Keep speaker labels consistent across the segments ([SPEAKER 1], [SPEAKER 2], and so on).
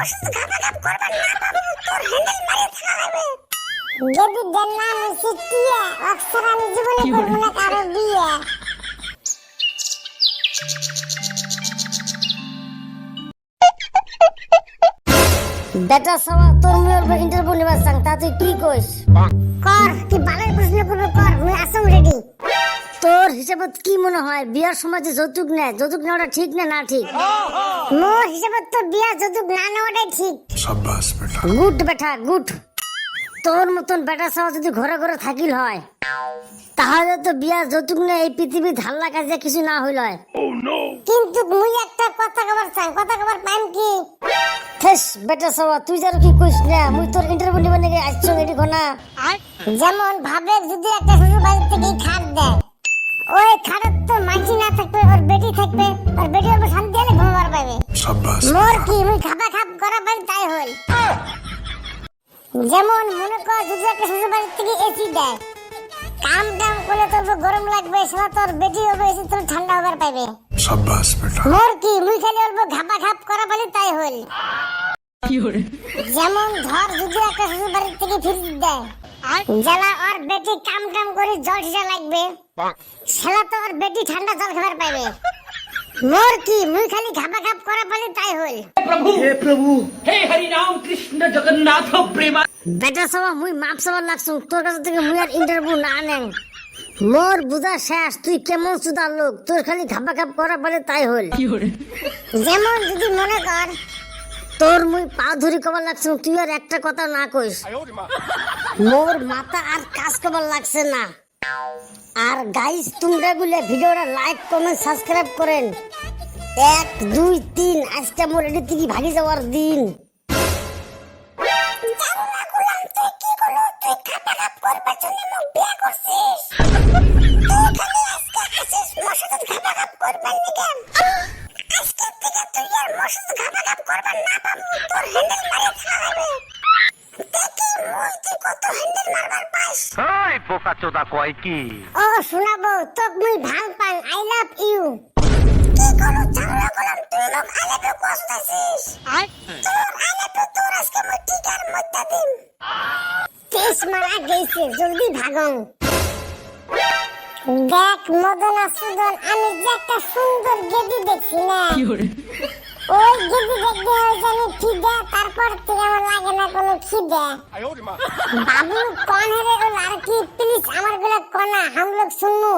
[SPEAKER 1] শুধু খাপা খাপ করবেন না বাবু তোর হ্যান্ডেল মারিয়ে থাকা হবে যদি দেন না মুসি টিয়া অক্সর আমি জীবনে করব না কারো বিয়ে
[SPEAKER 2] বেটা সবা তোর মুয়ের ইন্টারভিউ নিবা চাং তা তুই কি কইস
[SPEAKER 1] কর কি ভালো প্রশ্ন করবে কর মুই আসম রেডি
[SPEAKER 2] তোর হিসাবে কি মনে হয় বিয়ার সময় যে যৌতুক নেওয়াটা ঠিক না ঠিক
[SPEAKER 1] মোর হিসাবে তো বিয়া যৌতুক না নেওয়াটাই ঠিক
[SPEAKER 3] शाबाश बेटा
[SPEAKER 2] গুড বেটা গুড তোর মতন বেটা সবা যদি ঘরে ঘরে থাকিল হয় তাহলে তো বিয়া যৌতুক নিয়ে এই পৃথিবী ধাল্লা কাজে কিছু না হইল হয়
[SPEAKER 1] কিন্তু মুই একটা কথা কবার চাই কথা কবার পাইম কি
[SPEAKER 2] থেস বেটা সবা তুই যার কি কইস না মুই তোর ইন্টারভিউ নিবা নাকি আসছো এটি ঘনা
[SPEAKER 1] যেমন ভাবে যদি একটা শ্বশুর বাড়ি থেকে খাট দেয় ওই খাটের তো মাঝি না থাকবে ওর বেটি থাকবে ওর বেটি ওর শান্তি হলে ঘুমাবার পাবে
[SPEAKER 3] शाबाश
[SPEAKER 1] মোর কি মুই খাবা খাপ করা পাই তাই হল যেমন মনে কর যদি একটা শ্বশুর বাড়ি থেকে এসি দেয় কাম টাম করলে তোর গরম লাগবে সেটা তোর বেটি হবে এসি তোর ঠান্ডা হবার পাবে
[SPEAKER 3] शाबाश बेटा
[SPEAKER 1] মোর কি মুই খালি অল্প ঘাপা খাপ করা পালি তাই হল যেমন ধর যদি একটা শ্বশুর বাড়ি থেকে ফ্রিজ দেয় জ্বালা ওর বেটি কাম টাম করে জল হিসা লাগবে সেলা তো ওর বেটি ঠান্ডা জল খাবার পাইবে মোর কি মুই খালি ঘাপা খাপ করা পালি তাই হল
[SPEAKER 4] प्रभु हे हरि राम कृष्ण जगन्नाथ प्रेमा
[SPEAKER 2] বেটা সবা মুই মাপ সবার লাগছো তোর কাছ থেকে মুই আর ইন্টারভিউ না নেন মোর বুঝা শেষ তুই কেমন সুদার লোক তোর খালি ঘাপা খাপ করা বলে তাই হল
[SPEAKER 1] যেমন যদি মনে কর
[SPEAKER 2] তোর মুই পা ধরি কবার লাগছো তুই আর একটা কথা না কইস মোর মাথা আর কাজ কবার লাগছে না আর গাইস তোমরা গুলে ভিডিওটা লাইক কমেন্ট সাবস্ক্রাইব করেন 1 2 3 আজকে মোর এটি থেকে ভাগি যাওয়ার দিন
[SPEAKER 1] জানলা গুলাম তুই কি করলো তুই খাপা খাপ করবার জন্য মুখ বিয়া করছিস তুই খালি আজকে আসিস মোর সাথে খাপা খাপ করবার নিকে আজকে থেকে তুই আর মোর সাথে খাপা খাপ করবার না পাবো তোর হ্যান্ডেল মারিয়ে থাকা হবে দেখি মুই তুই কত হ্যান্ডেল মারবার পাইস
[SPEAKER 5] ওই পোকা চোদা কয় কি
[SPEAKER 1] ও শোনাবো তোক মুই ভাল পাই আই লাভ ইউ কি করলো জানলা গুলাম তুই লোক আই লাভ ইউ কইতাছিস তোর আই লাভ ইউ তোর আজকে মুই টিকার মধ্যে দিম তেজ মারা গেছে জলদি ভাগং দেখ মদন আসুদন আমি যে একটা সুন্দর গেদি দেখছি না ওই গেদি দেখতে হয় জানি খিদে তারপর থেকে আমার লাগে না কোনো খিদে बाबू कौन है रे वो लड़की प्लीज हमारे गुला कोना हम लोग सुनू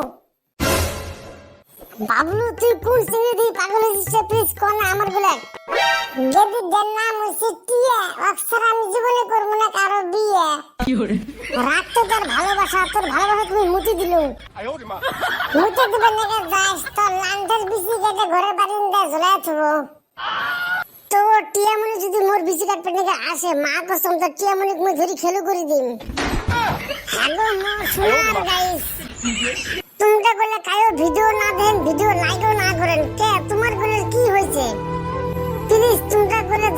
[SPEAKER 1] बाबू तू कौन से दी पागल से प्लीज कोना हमारे गुला যদি দেন না মুসি টিয়া অক্সর আমি জীবনে করব না কারো বিয়ে রাত তো তোর ভালোবাসা তুমি মুতি দিলু মুতি দিবেন না যাস তোর লান্ডার বিসি কেটে ঘরে বারিন্দা ঝুলাই থবো তো টিয়ামনি যদি মোর বিসি কাটপে নাকি আসে মা কসম তো টিয়ামনি মই ধরি খেলো করে দিম হ্যালো মোর সোনার গাইস তোমরা বলে কায়ো ভিডিও না দেন ভিডিও লাইকও না করেন কে তোমার বলে কি হইছে প্লিজ তোমরা বলে